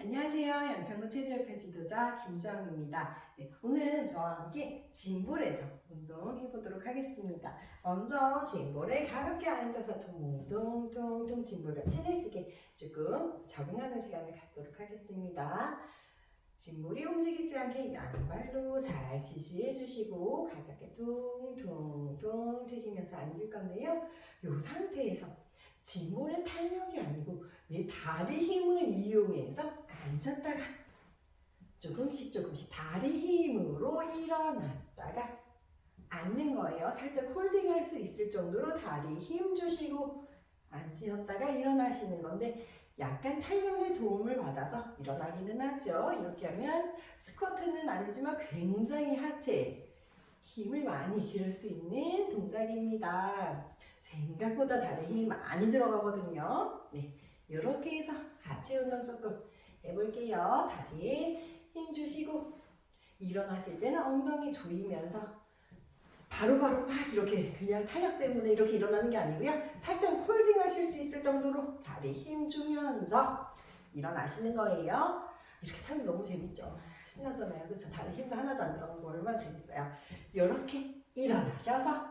안녕하세요. 양평구 체조협회 지도자 김주영입니다. 네, 오늘은 저와 함께 짐볼에서 운동해 보도록 하겠습니다. 먼저 짐볼에 가볍게 앉아서 통통 짐볼과 친해지게 조금 적응하는 시간을 갖도록 하겠습니다. 짐볼이 움직이지 않게 양발로 잘 지지해 주시고 가볍게 통통 튀기면서 앉을 건데요. 이 상태에서 짐볼의 탄력이 아니고 내 다리 힘을 이용해서 앉았다가 조금씩 다리 힘으로 일어났다가 앉는 거예요. 살짝 홀딩할 수 있을 정도로 다리 힘 주시고 앉으셨다가 일어나시는 건데 약간 탄력의 도움을 받아서 일어나기는 하죠. 이렇게 하면 스쿼트는 아니지만 굉장히 하체 힘을 많이 기를 수 있는 동작입니다. 생각보다 다리 힘이 많이 들어가거든요. 네, 이렇게 해서 하체 운동 조금 해볼게요. 다리에 힘 주시고 일어나실 때는 엉덩이 조이면서 바로바로 막 이렇게 그냥 탄력 때문에 이렇게 일어나는 게 아니고요. 살짝 홀딩 하실 수 있을 정도로 다리 힘 주면서 일어나시는 거예요. 이렇게 타면 너무 재밌죠? 신나잖아요. 그렇죠? 다리 힘도 하나도 안 들어가는 거 얼마나 재밌어요. 이렇게 일어나셔서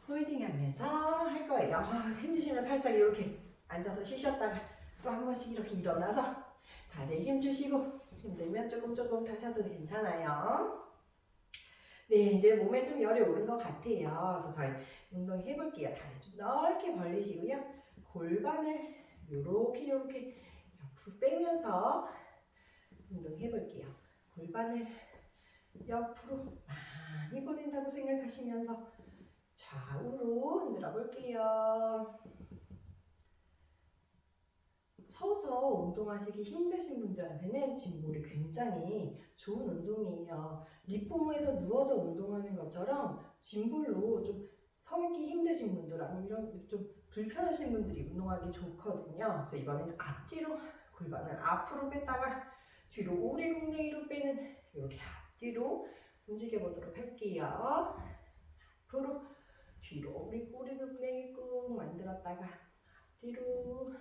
홀딩 하면서 할 거예요. 힘주시면 살짝 이렇게 앉아서 쉬셨다가 또 한 번씩 이렇게 일어나서 다리에 힘 주시고 힘들면 조금 하셔도 괜찮아요. 네, 이제 몸에 좀 열이 오른 것 같아요. 그래서 저희 운동 해볼게요. 다리 좀 넓게 벌리시고요. 골반을 요렇게 옆으로 빼면서 운동 해볼게요. 골반을 옆으로 많이 보낸다고 생각하시면서 좌우로 흔들어 볼게요. 서서 운동하시기 힘드신 분들한테는 짐볼이 굉장히 좋은 운동이에요. 리포머에서 누워서 운동하는 것처럼 짐볼로 좀 서 있기 힘드신 분들 아니면 이런 좀 불편하신 분들이 운동하기 좋거든요. 그래서 이번에는 앞뒤로 골반을 앞으로 뺐다가 뒤로 오리궁뎅이로 빼는 이렇게 앞뒤로 움직여 보도록 할게요. 앞으로 뒤로 오리궁뎅이 꾹 만들었다가 앞뒤로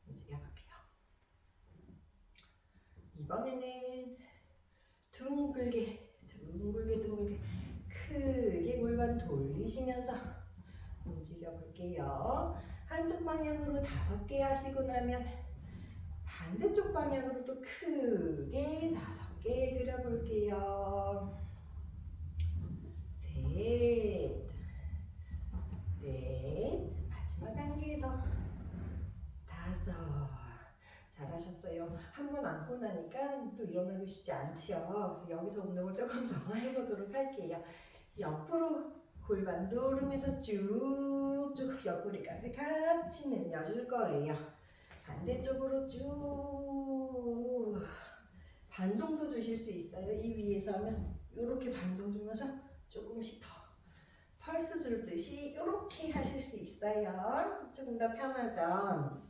움직여볼게요. 이번에는 둥글게 크게 골반 돌리시면서 움직여볼게요. 한쪽 방향으로 5개 하시고 나면 반대쪽 방향으로 또 크게 5개 그려볼게요. 셋, 넷, 마지막 한 개 더, 5. 잘하셨어요. 한 번 앉고 나니까 또 일어나기 쉽지 않지요. 그래서 여기서 운동을 조금 더 해보도록 할게요. 옆으로 골반 누르면서 쭉쭉 옆구리까지 같이 늘려줄 거예요. 반대쪽으로 쭉 반동도 주실 수 있어요. 이 위에서 하면 이렇게 반동 주면서 조금씩 더 펄스 줄 듯이 이렇게 하실 수 있어요. 조금 더 편하죠.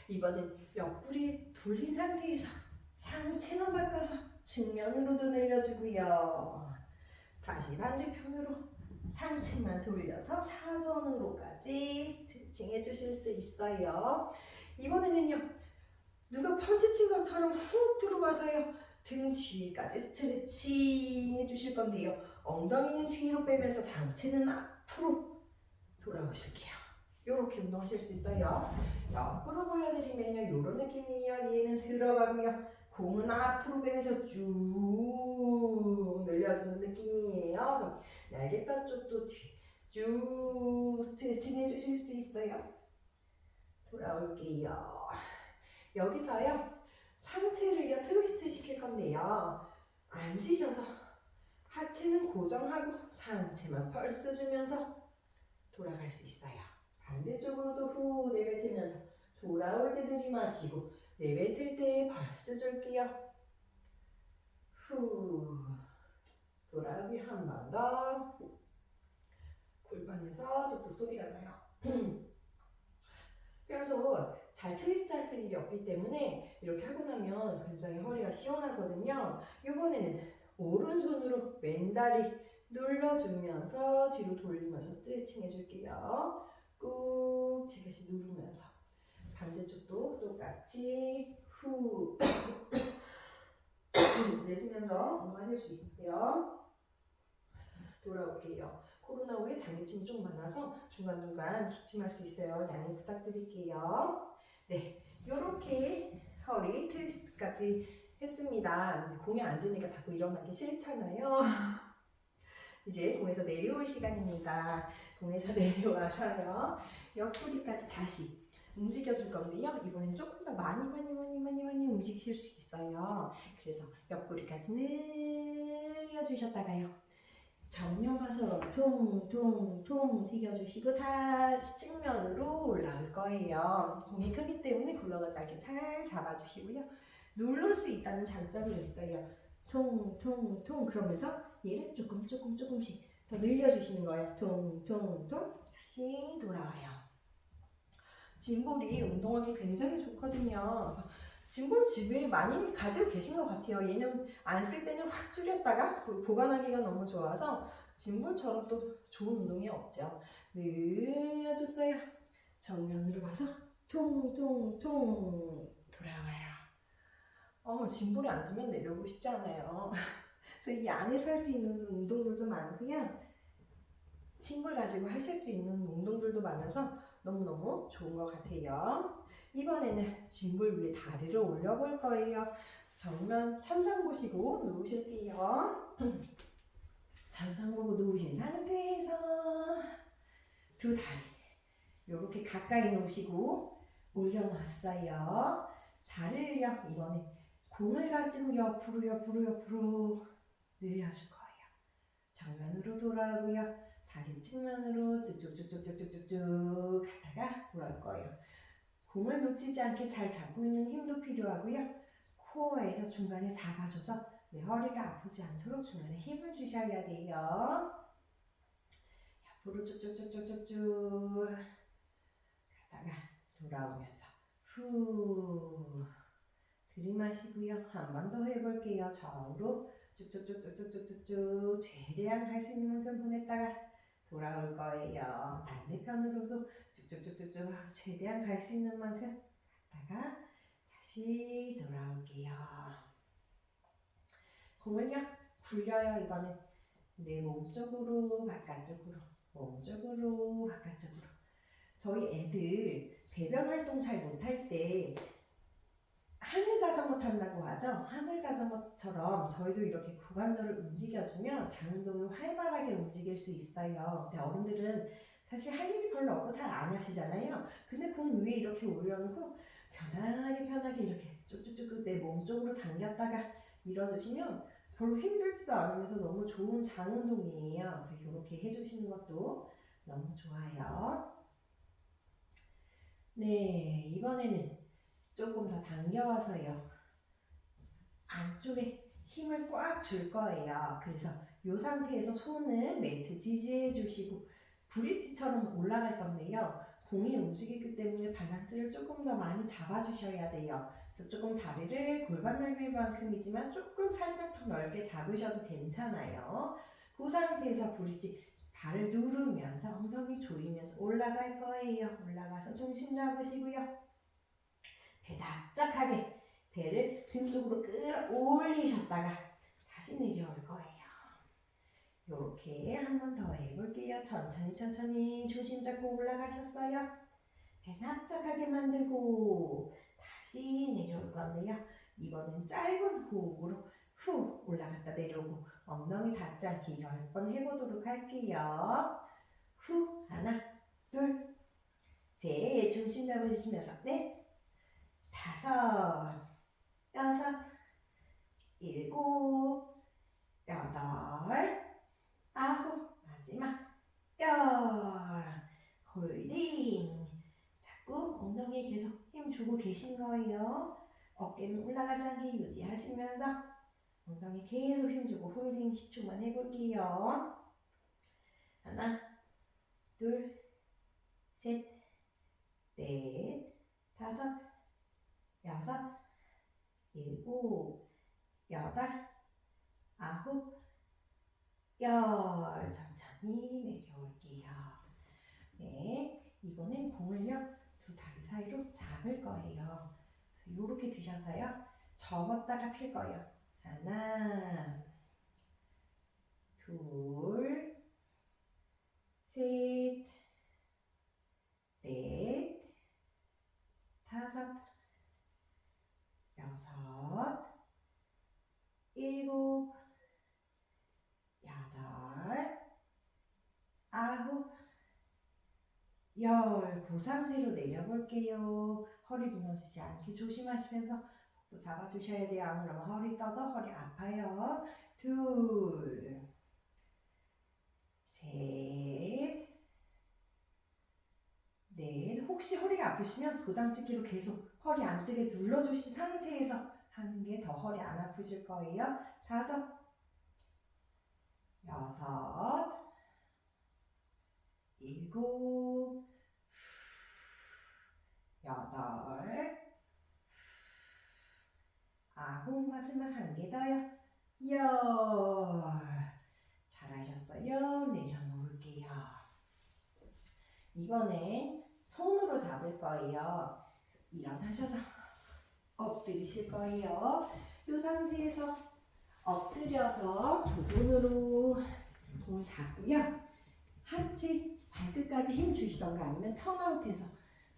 이번엔 옆구리 돌린 상태에서 상체만 바꿔서 측면으로도 늘려주고요. 다시 반대편으로 상체만 돌려서 사선으로까지 스트레칭 해주실 수 있어요. 이번에는요, 누가 펀치 친 것처럼 훅 들어와서요, 등 뒤까지 스트레칭 해주실 건데요. 엉덩이는 뒤로 빼면서 상체는 앞으로 돌아오실게요. 이렇게 운동하실 수 있어요. 옆으로 보여드리면요, 이런 느낌이에요. 얘는 들어가고요. 공은 앞으로 빼면서 쭉 늘려주는 느낌이에요. 그래서 날개뼈 쪽도 쭉 스트레칭 해주실 수 있어요. 돌아올게요. 여기서요, 상체를요, 트위스트 시킬 건데요. 앉으셔서 하체는 고정하고 상체만 펄스 주면서 돌아갈 수 있어요. 반대쪽으로도 후 내뱉으면서 돌아올 때 들이마시고 내뱉을 때 펄스 줄게요. 후 돌아오기 한 번 더. 골반에서 뚝뚝 소리가 나요. 그래서 잘 트위스트 하실 일이 없기 때문에 이렇게 하고 나면 굉장히 허리가 시원하거든요. 이번에는 오른손으로 왼다리 눌러주면서 뒤로 돌리면서 스트레칭 해줄게요. 꾹 지그시 누르면서 반대쪽도 똑같이 후. 내쉬면서 엉마실 수 있으세요. 돌아올게요. 코로나 후에 장기침이 좀 많아서 중간중간 기침할 수 있어요. 양해 부탁드릴게요. 네, 이렇게 허리 트위스트까지 했습니다. 공에 앉으니까 자꾸 일어나기 싫잖아요. 이제 공에서 내려올 시간입니다. 공에서 내려와서요. 옆구리까지 다시 움직여줄 건데요. 이번엔 조금 더 많이 움직이실 수 있어요. 그래서 옆구리까지 늘려주셨다가요. 정면 봐서 통통통 튀겨주시고 다시 측면으로 올라올 거예요. 공이 크기 때문에 굴러가지 않게 잘 잡아주시고요. 누를 수 있다는 장점이 있어요. 통통통 그러면서 얘를 조금씩 더 늘려주시는 거예요. 통통통 다시 돌아와요. 짐볼이 운동하기 굉장히 좋거든요. 그래서 짐볼 집에 많이 가지고 계신 것 같아요. 얘는 안 쓸 때는 확 줄였다가 보관하기가 너무 좋아서 짐볼처럼 또 좋은 운동이 없죠. 늘려줬어요. 정면으로 봐서 통통통 돌아와요. 짐볼에 앉으면 내려오고 싶지 않아요. 그래서 이 안에서 할 수 있는 운동들도 많고요. 짐볼 가지고 하실 수 있는 운동들도 많아서 너무너무 좋은 것 같아요. 이번에는 짐볼 위에 다리를 올려볼 거예요. 정면 천장 보시고 누우실게요. 천장 보고 누우신 상태에서 두 다리 이렇게 가까이 놓으시고 올려놨어요. 다리를요 이번에 공을 가지고 옆으로 늘려줄 거예요. 정면으로 돌아오고요. 다시 측면으로 쭉쭉쭉쭉쭉쭉쭉 가다가 돌아올 거예요. 공을 놓치지 않게 잘 잡고 있는 힘도 필요하고요. 코어에서 중간에 잡아줘서 내 허리가 아프지 않도록 중간에 힘을 주셔야 돼요. 옆으로 쭉쭉쭉쭉쭉쭉 가다가 돌아오면서 후 들이마시고요. 한 번 더 해볼게요. 좌우로 쭉쭉쭉쭉쭉쭉쭉 최대한 할 수 있는 만큼 보냈다가 돌아올 거예요. 반대편으로도 쭉쭉쭉쭉쭉 최대한 갈 수 있는 만큼 갔다가 다시 돌아올게요. 공을요 굴려요. 이번엔 내 몸쪽으로 바깥쪽으로 몸쪽으로 바깥쪽으로. 저희 애들 배변 활동 잘 못할 때 하늘 자전거 탄다고 하죠. 하늘 자전거처럼 저희도 이렇게 고관절을 움직여주면 장운동을 활발하게 움직일 수 있어요. 근데 어른들은 사실 할 일이 별로 없고 잘 안 하시잖아요. 근데 공 위에 이렇게 올려놓고 편하게 이렇게 쭉쭉쭉 내 몸 쪽으로 당겼다가 밀어주시면 별로 힘들지도 않으면서 너무 좋은 장운동이에요. 그래서 이렇게 해주시는 것도 너무 좋아요. 네, 이번에는 조금 더 당겨와서요. 안쪽에 힘을 꽉 줄 거예요. 그래서 이 상태에서 손을 매트 지지해 주시고 브릿지처럼 올라갈 건데요. 공이 움직이기 때문에 밸런스를 조금 더 많이 잡아주셔야 돼요. 그래서 조금 다리를 골반 넓이만큼이지만 조금 살짝 더 넓게 잡으셔도 괜찮아요. 그 상태에서 브릿지 발을 누르면서 엉덩이 조이면서 올라갈 거예요. 올라가서 중심 잡으시고요. 배 납작하게 배를 등 쪽으로 끌어올리셨다가 다시 내려올 거예요. 이렇게 한 번 더 해볼게요. 천천히 중심 잡고 올라가셨어요. 배 납작하게 만들고 다시 내려올 건데요. 이번엔 짧은 호흡으로 후 올라갔다 내려오고 엉덩이 닿지 않게 10번 해보도록 할게요. 후 하나 둘 셋 중심 잡으시면서 넷 다섯 여섯 일곱 여덟 아홉 마지막 열 홀딩 자꾸 엉덩이에 계속 힘 주고 계신 거예요. 어깨는 올라가지 않게 유지하시면서 엉덩이 계속 힘 주고 홀딩 10초만 해볼게요. 하나 둘 셋 넷 다섯 여섯 일곱 여덟 아홉 열 천천히 내려올게요. 네, 이번엔 공을요 두 다리 사이로 잡을 거예요. 이렇게 드셔서요. 접었다가 필 거예요. 하나, 둘, 셋, 넷, 다섯, 여섯, 일곱, 여덟, 아홉, 열. 그 상태로 내려볼게요. 허리 무너지지 않게 조심하시면서 또 잡아주셔야 돼요. 안 그러면 허리 떠서 허리 아파요. 둘, 셋, 넷. 혹시 허리가 아프시면 도장찍기로 계속 허리 안 뜨게 눌러주신 상태에서 하는 게 더 허리 안 아프실 거예요. 다섯, 여섯, 일곱, 여덟, 아홉. 마지막 한 개 더요. 열. 잘하셨어요. 내려놓을게요. 이번에 손으로 잡을 거예요. 일어나셔서 엎드리실 거예요. 이 상태에서 엎드려서 두 손으로 공을 잡고요. 하체 발끝까지 힘 주시던가 아니면 턴아웃해서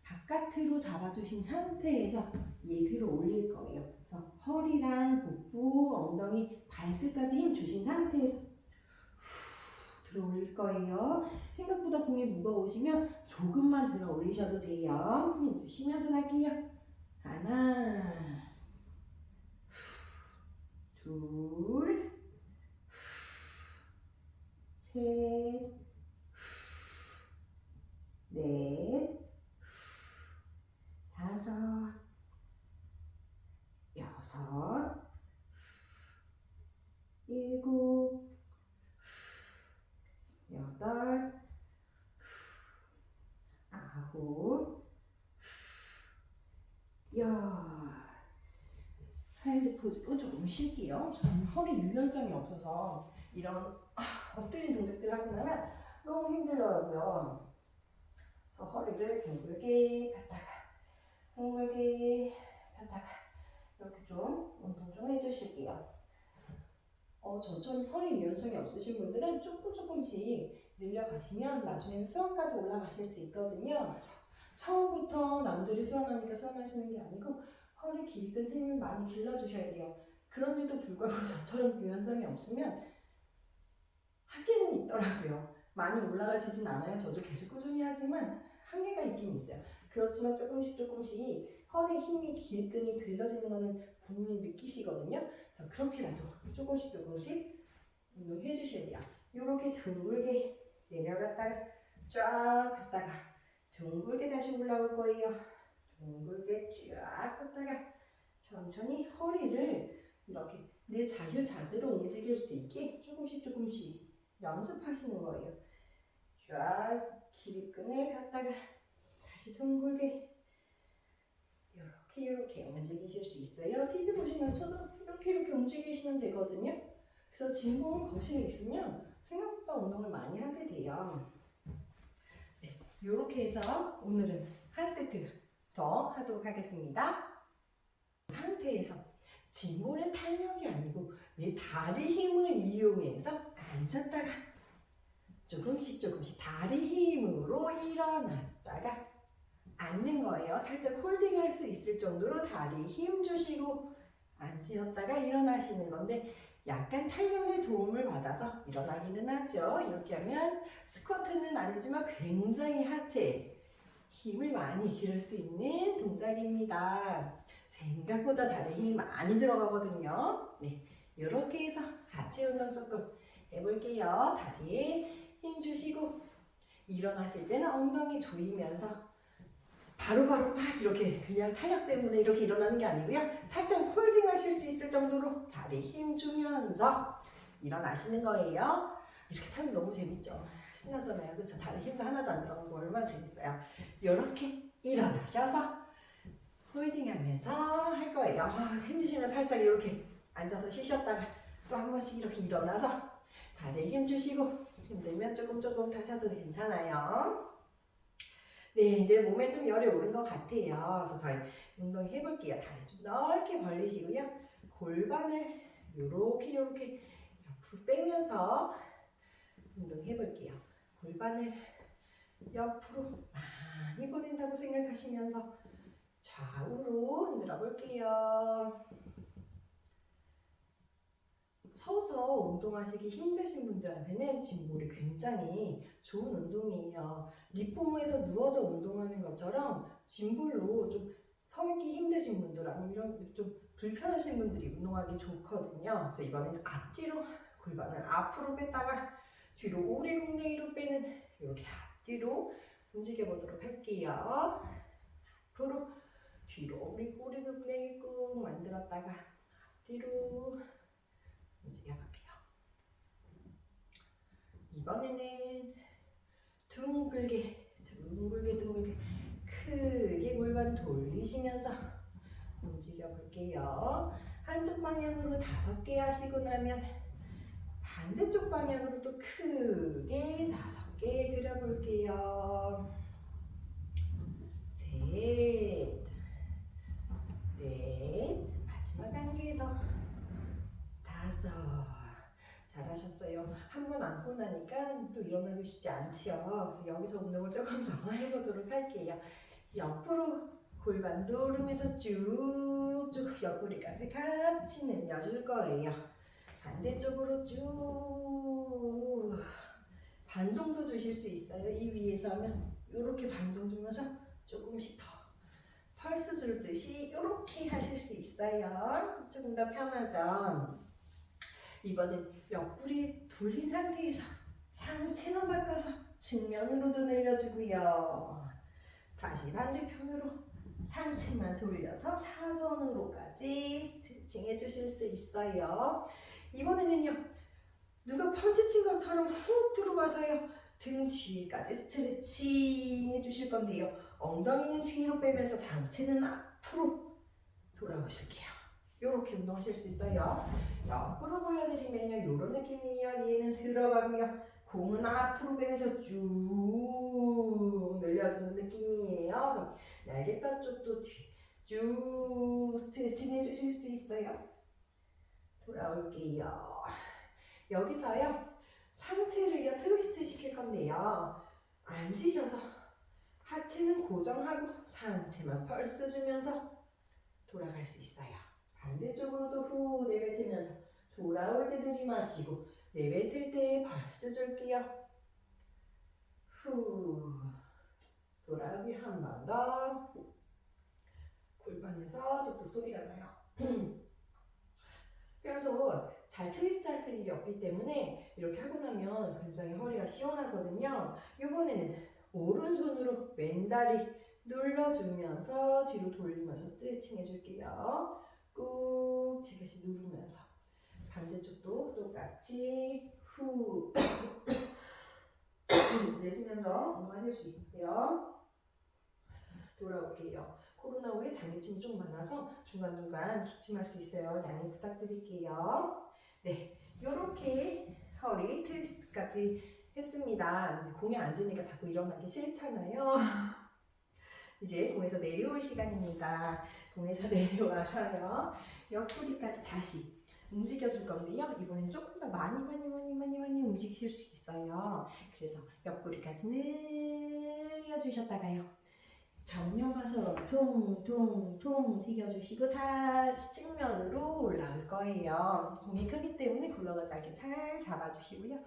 바깥으로 잡아주신 상태에서 얘 들어 올릴 거예요. 그래서 허리랑 복부, 엉덩이, 발끝까지 힘 주신 상태에서 들어 올릴 거예요. 생각보다 공이 무거우시면 조금만 들어 올리셔도 돼요. 힘 주시면서 갈게요. 하나, 둘, 셋, 넷, 다섯, 여섯, 일곱, 여덟, 아홉, 열. 사이드 포즈로 조금 쉴게요. 저는 허리 유연성이 없어서 이런 엎드린 동작들 하고 나면 너무 힘들더라고요. 그래서 허리를 둥글게 폈다가 둥글게 폈다가 이렇게 좀 운동 좀 해주실게요. 저처럼 허리 유연성이 없으신 분들은 조금씩 늘려가시면 나중에는 수원까지 올라가실 수 있거든요. 그래서 처음부터 남들이 수원하니까 수원하시는 게 아니고 허리 길이든 힘을 많이 길러주셔야 돼요. 그런데도 불구하고 저처럼 유연성이 없으면 한계는 있더라고요. 많이 올라가지진 않아요. 저도 계속 꾸준히 하지만 한계가 있긴 있어요. 그렇지만 조금씩 허리 힘이 길끈이 들려지는 거는 본인이 느끼시거든요. 그래서 그렇게라도 조금씩 운동해 주셔야 돼요. 이렇게 둥글게 내려갔다가 쫙 폈다가 둥글게 다시 올라올 거예요. 둥글게 쫙 폈다가 천천히 허리를 이렇게 내 자유 자세로 움직일 수 있게 조금씩 연습하시는 거예요. 쫙 길이끈을 폈다가 다시 둥글게 이렇게 움직이실 수 있어요. TV 보시면서도 이렇게 움직이시면 되거든요. 그래서 진공 거실에 있으면 생각보다 운동을 많이 하게 돼요. 네, 이렇게 해서 오늘은 한 세트 더 하도록 하겠습니다. 상태에서 진골의 탄력이 아니고 내 다리 힘을 이용해서 앉았다가 조금씩 다리 힘으로 일어났다가 앉는 거예요. 살짝 홀딩할 수 있을 정도로 다리 힘 주시고 앉으셨다가 일어나시는 건데 약간 탄력의 도움을 받아서 일어나기는 하죠. 이렇게 하면 스쿼트는 아니지만 굉장히 하체 힘을 많이 기를 수 있는 동작입니다. 생각보다 다리 힘이 많이 들어가거든요. 네, 이렇게 해서 하체 운동 조금 해볼게요. 다리에 힘 주시고 일어나실 때는 엉덩이 조이면서 바로바로 막 이렇게 그냥 탄력 때문에 이렇게 일어나는 게 아니고요. 살짝 홀딩 하실 수 있을 정도로 다리 힘 주면서 일어나시는 거예요. 이렇게 타면 너무 재밌죠? 신나잖아요. 그렇죠? 다리 힘도 하나도 안 들어간 거 얼마나 재밌어요. 이렇게 일어나셔서 홀딩 하면서 할 거예요. 힘주시면 살짝 이렇게 앉아서 쉬셨다가 또 한 번씩 이렇게 일어나서 다리에 힘 주시고 힘들면 조금 다시 해도 괜찮아요. 네, 이제 몸에 좀 열이 오른 것 같아요. 그래서 저희 운동 해볼게요. 다리 좀 넓게 벌리시고요. 골반을 요렇게 옆으로 빼면서 운동해볼게요. 골반을 옆으로 많이 보낸다고 생각하시면서 좌우로 흔들어 볼게요. 서서 운동하시기 힘드신 분들한테는 짐볼이 굉장히 좋은 운동이에요. 리포머에서 누워서 운동하는 것처럼 짐볼로 좀 서기 힘드신 분들 아니면 좀 불편하신 분들이 운동하기 좋거든요. 그래서 이번에는 앞뒤로 골반을 앞으로 뺐다가 뒤로 오리궁뎅이로 빼는 이렇게 앞뒤로 움직여 보도록 할게요. 앞으로 뒤로 오리궁뎅이 꾹 만들었다가 앞뒤로 움직여볼게요. 이번에는 둥글게 크게 골반 돌리시면서 움직여볼게요. 한쪽 방향으로 5개 하시고 나면 반대쪽 방향으로 또 크게 5개 그려볼게요. 셋, 넷, 마지막 한 개 더, 5. 잘하셨어요. 한 번 앉고 나니까 또 일어나기 쉽지 않지요. 그래서 여기서 운동을 조금 더 해보도록 할게요. 옆으로 골반 누르면서 쭉쭉 옆구리까지 같이 늘려줄 거예요. 반대쪽으로 쭉 반동도 주실 수 있어요. 이 위에서 하면 이렇게 반동 주면서 조금씩 더 펄스 줄 듯이 이렇게 하실 수 있어요. 조금 더 편하죠. 이번엔 옆구리 돌린 상태에서 상체만 바꿔서 측면으로도 늘려주고요. 다시 반대편으로 상체만 돌려서 사선으로까지 스트레칭 해주실 수 있어요. 이번에는요, 누가 펀치 친 것처럼 훅 들어와서요, 등 뒤까지 스트레칭 해주실 건데요. 엉덩이는 뒤로 빼면서 상체는 앞으로 돌아오실게요. 이렇게 운동하실 수 있어요. 옆으로 보여드리면요, 이런 느낌이에요. 얘는 들어가고요. 공은 앞으로 빼면서 쭉 늘려주는 느낌이에요. 그래서 날개뼈 쪽도 쭉 스트레칭 해주실 수 있어요. 돌아올게요. 여기서요, 상체를요, 트위스트 시킬 건데요. 앉으셔서 하체는 고정하고 상체만 펄스 주면서 돌아갈 수 있어요. 반대쪽으로도 후 내뱉으면서 돌아올 때 들이마시고 내뱉을 때 펄스 줄게요. 후 돌아오기 한 번 더. 골반에서 뚝뚝 소리가 나요. 그래서 잘 트위스트 할 수 있는 게 없기 때문에 이렇게 하고 나면 굉장히 허리가 시원하거든요. 이번에는 오른손으로 왼다리 눌러주면서 뒤로 돌리면서 스트레칭 해줄게요. 꾹 지그시 누르면서 반대쪽도 똑같이 후 내쉬면서 운동하실 수 있어요. 돌아올게요. 코로나 후에 장기침이 좀 많아서 중간중간 기침할 수 있어요. 양해 부탁드릴게요. 네, 이렇게 허리 트위스트까지 했습니다. 공에 앉으니까 자꾸 일어나기 싫잖아요. 이제 공에서 내려올 시간입니다. 공에서 내려와서요. 옆구리까지 다시 움직여줄 건데요. 이번엔 조금 더 많이 움직이실 수 있어요. 그래서 옆구리까지 늘려주셨다가요. 정면 가서 통통통 튀겨주시고 다시 측면으로 올라올 거예요. 공이 크기 때문에 굴러가지 않게 잘 잡아주시고요.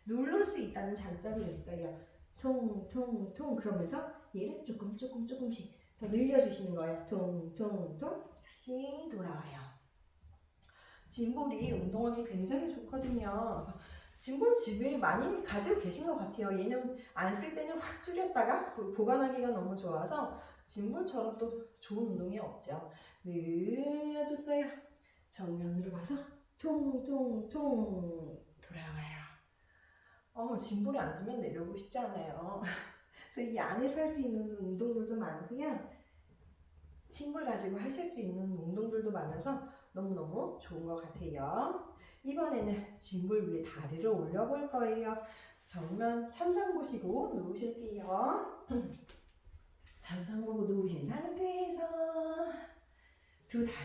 누를 수 있다는 장점이 있어요. 통통통 그러면서 얘를 조금씩 더 늘려주시는 거예요. 통통통 다시 돌아와요. 짐볼이 운동하기 굉장히 좋거든요. 그래서 짐볼 집에 많이 가지고 계신 것 같아요. 얘는 안 쓸 때는 확 줄였다가 보관하기가 너무 좋아서 짐볼처럼 또 좋은 운동이 없죠. 늘려줬어요. 정면으로 봐서 통통통 돌아와요. 짐볼에 앉으면 내려오고 싶지 않아요. 그래서 이 안에 설 수 있는 운동들도 많고요. 짐볼 가지고 하실 수 있는 운동들도 많아서 너무너무 좋은 것 같아요. 이번에는 짐볼 위에 다리를 올려볼 거예요. 정면 천장 보시고 누우실게요. 천장 보고 누우신 상태에서 두 다리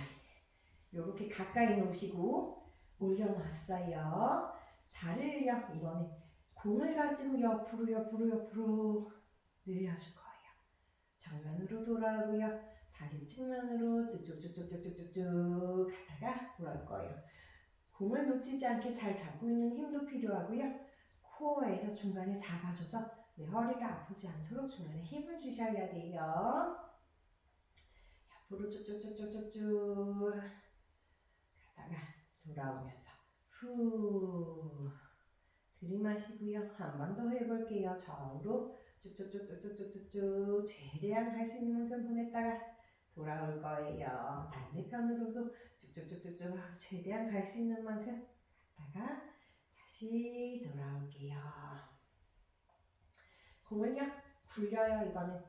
이렇게 가까이 놓으시고 올려놨어요. 다리를요, 이번에 공을 가지고 옆으로 늘려줄 거예요. 정면으로 돌아오고요. 다시 측면으로 쭉쭉쭉쭉쭉쭉쭉 가다가 돌아올 거예요. 공을 놓치지 않게 잘 잡고 있는 힘도 필요하고요. 코어에서 중간에 잡아줘서 내 허리가 아프지 않도록 중간에 힘을 주셔야 돼요. 옆으로 쭉쭉쭉쭉쭉쭉 가다가 돌아오면서 후 들이마시고요. 한 번 더 해볼게요. 좌우로 쭉쭉쭉쭉쭉쭉쭉 최대한 갈 수 있는 만큼 보냈다가 돌아올 거예요. 반대편으로도 쭉쭉쭉쭉쭉 최대한 갈 수 있는 만큼 갔다가 다시 돌아올게요. 공을요 굴려요. 이거는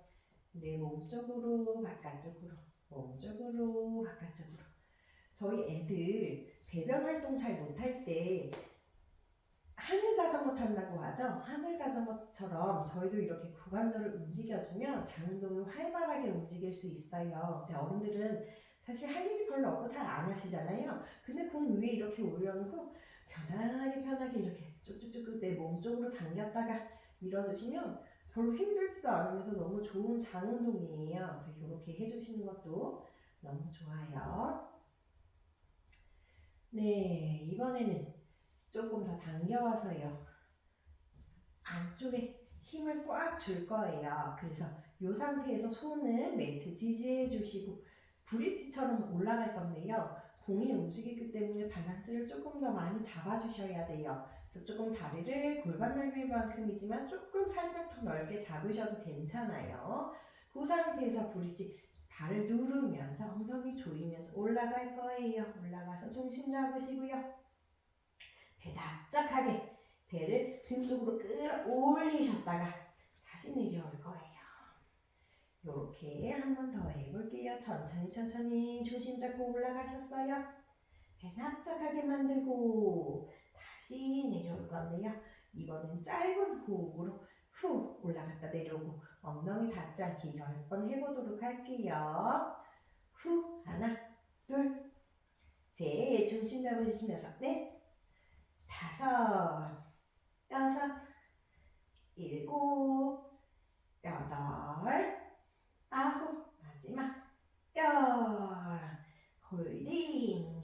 내 몸쪽으로 바깥쪽으로, 몸쪽으로 바깥쪽으로. 저희 애들 배변 활동 잘 못할 때 하늘 자전거 탄다고 하죠. 하늘 자전거처럼 저희도 이렇게 고관절을 움직여주면 장운동을 활발하게 움직일 수 있어요. 근데 어른들은 사실 할 일이 별로 없고 잘 안 하시잖아요. 근데 공 위에 이렇게 올려놓고 편하게 이렇게 쭉쭉쭉 내 몸 쪽으로 당겼다가 밀어주시면 별로 힘들지도 않으면서 너무 좋은 장운동이에요. 그래서 이렇게 해주시는 것도 너무 좋아요. 네, 이번에는 조금 더 당겨와서요. 안쪽에 힘을 꽉 줄 거예요. 그래서 이 상태에서 손을 매트 지지해 주시고 브릿지처럼 올라갈 건데요. 공이 움직이기 때문에 밸런스를 조금 더 많이 잡아주셔야 돼요. 그래서 조금 다리를 골반 넓이만큼이지만 조금 살짝 더 넓게 잡으셔도 괜찮아요. 그 상태에서 브릿지 발을 누르면서 엉덩이 조이면서 올라갈 거예요. 올라가서 중심 잡으시고요. 배 납작하게 배를 등 쪽으로 끌어올리셨다가 다시 내려올 거예요. 이렇게 한 번 더 해볼게요. 천천히 중심 잡고 올라가셨어요. 배 납작하게 만들고 다시 내려올 건데요. 이번엔 짧은 호흡으로 후 올라갔다 내려오고 엉덩이 닿지 않게 10번 해보도록 할게요. 후 하나 둘 셋 중심 잡으시면서 넷 다섯 여섯 일곱 여덟 아홉 마지막 열 홀딩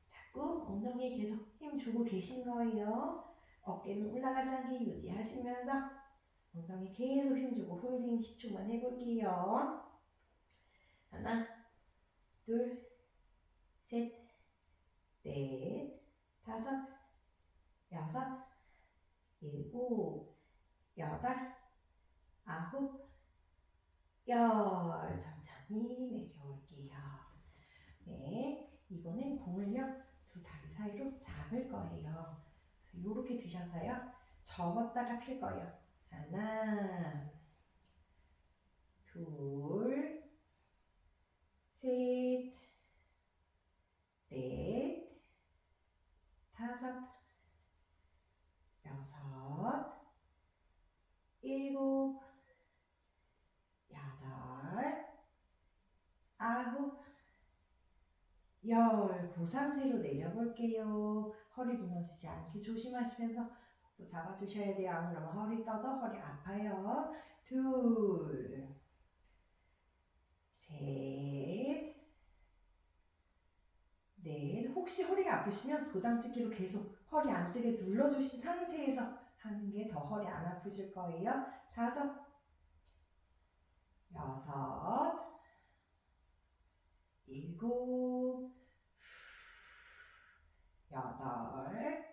자꾸 엉덩이에 계속 힘 주고 계신 거예요. 어깨는 올라가지 않게 유지하시면서 엉덩이 계속 힘 주고 홀딩 10초만 해볼게요. 하나 둘 셋 넷 다섯 여섯 일곱 여덟 아홉 열 천천히 내려올게요. 네, 이거는 공을요 두 다리 사이로 잡을 거예요. 그래서 이렇게 드셔서요 접었다가 필 거예요. 하나 둘 셋 넷 다섯 여섯 일곱 여덟 아홉 열 그 상태로 내려볼게요. 허리 무너지지 않게 조심하시면서 또 잡아주셔야 돼요. 안 그러면 허리 떠서 허리 아파요. 둘 셋 넷 혹시 허리가 아프시면 도장찍기로 계속 허리 안 뜨게 눌러주신 상태에서 하는 게 더 허리 안 아프실 거예요. 다섯 여섯 일곱 여덟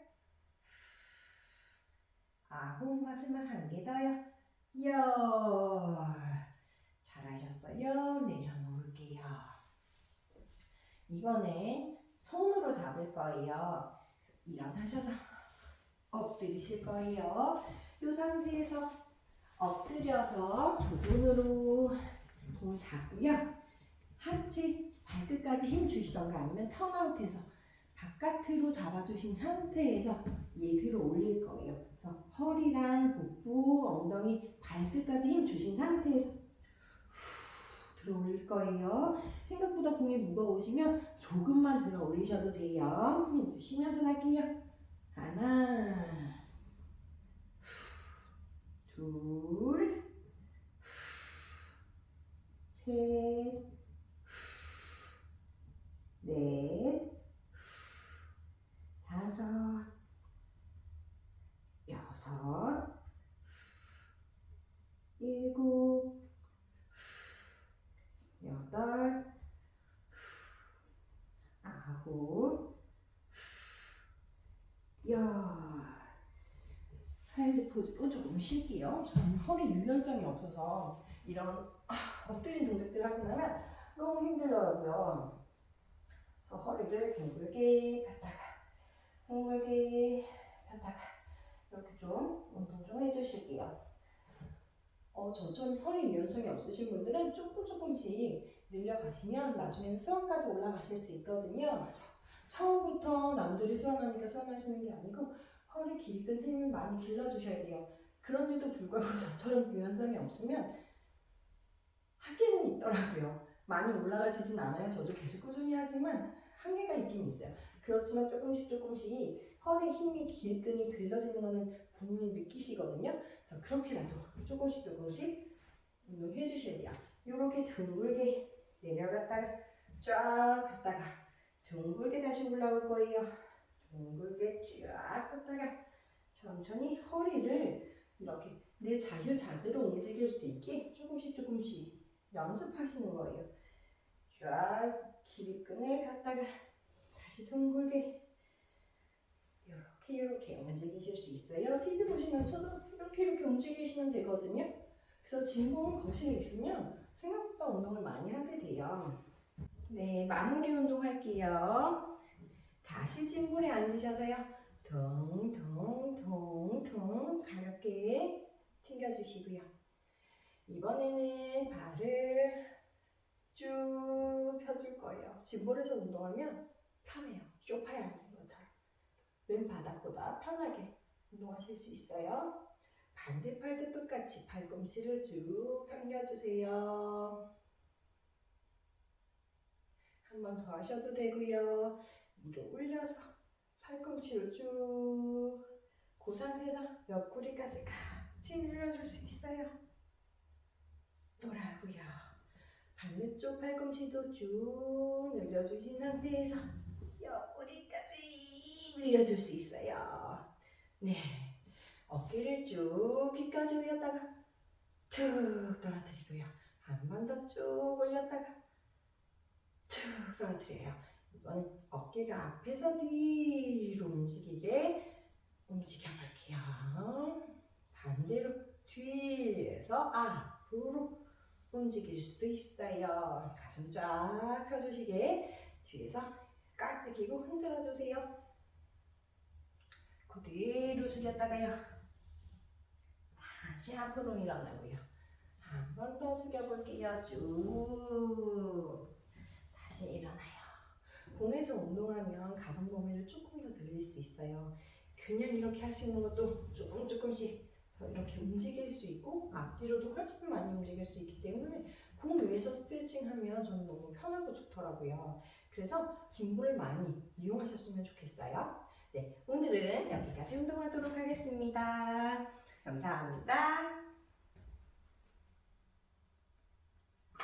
아홉 마지막 한 개 더요. 열 잘하셨어요. 내려놓을게요. 이번엔 손으로 잡을 거예요. 일어나셔서 엎드리실 거예요. 이 상태에서 엎드려서 두 손으로 공을 잡고요. 하체 발끝까지 힘 주시던가 아니면 턴아웃해서 바깥으로 잡아주신 상태에서 얘 들어 올릴 거예요. 그래서 허리랑 복부, 엉덩이, 발끝까지 힘 주신 상태에서 들어 올릴 거예요. 생각보다 공이 무거우시면 조금만 들어 올리셔도 돼요. 힘 주시면서 갈게요. 하나, 둘, 셋, 넷, 다섯, 여섯, 일곱, 여덟, 아홉, 열. 차일드 포즈로 조금 쉴게요. 저는 허리 유연성이 없어서 이런 엎드린 동작들을 하고 나면 너무 힘들더라고요. 그래서 허리를 둥글게 폈다가 둥글게 폈다가 이렇게 좀 운동 좀 해주실게요. 저처럼 허리 유연성이 없으신 분들은 조금씩 늘려가시면 나중에는 수원까지 올라가실 수 있거든요. 처음부터 남들이 수원하니까 수원하시는 게 아니고 허리 길든 힘을 많이 길러주셔야 돼요. 그런데도 불구하고 저처럼 유연성이 없으면 한계는 있더라고요. 많이 올라가지진 않아요. 저도 계속 꾸준히 하지만 한계가 있긴 있어요. 그렇지만 조금씩 허리 힘이 길든이 들려지는 거는 본인이 느끼시거든요. 그래서 그렇게라도 조금씩 운동해 주셔야 돼요. 이렇게 둥글게 내려갔다가 쫙 폈다가 둥글게 다시 올라올 거예요. 둥글게 쫙 폈다가 천천히 허리를 이렇게 내 자유 자세로 움직일 수 있게 조금씩 연습하시는 거예요. 쫙 길이끈을 갖다가 다시 둥글게 이렇게 움직이실 수 있어요. TV 보시면서도 이렇게 움직이시면 되거든요. 그래서 진공 거실에 있으면 생각보다 운동을 많이 하게 돼요. 네, 마무리 운동 할게요. 다시 진볼에 앉으셔서요. 퉁퉁퉁퉁 가볍게 튕겨주시고요. 이번에는 발을 쭉 펴줄 거예요. 진볼에서 운동하면 편해요. 쇼파에 앉은 것처럼. 왼 바닥보다 편하게 운동하실 수 있어요. 반대팔도 똑같이 팔꿈치를 쭉 당겨주세요. 한 번 더 하셔도 되고요. 위로 올려서 팔꿈치를 쭉 그 상태에서 옆구리까지 같이 늘려줄 수 있어요. 돌아오고요. 반대쪽 팔꿈치도 쭉 늘려주신 상태에서 옆구리까지 늘려줄 수 있어요. 네, 어깨를 쭉 귀까지 올렸다가 툭 떨어뜨리고요. 한 번 더 쭉 올렸다가 툭 떨어뜨려요. 이번엔 어깨가 앞에서 뒤로 움직여 볼게요. 반대로 뒤에서 앞으로 움직일 수도 있어요. 가슴 쫙 펴주시게 뒤에서 깍지끼고 흔들어 주세요. 그대로 숙였다가요. 다시 앞으로 일어나고요. 한 번 더 숙여볼게요. 쭉 다시 일어나요. 공에서 운동하면 가동 범위를 조금 더 늘릴 수 있어요. 그냥 이렇게 할 수 있는 것도 조금씩 이렇게 움직일 수 있고 앞뒤로도 훨씬 많이 움직일 수 있기 때문에 공 위에서 스트레칭 하면 저는 너무 편하고 좋더라고요. 그래서 진볼을 많이 이용하셨으면 좋겠어요. 네, 오늘은 여기까지 운동하도록 하겠습니다. 감사합니다.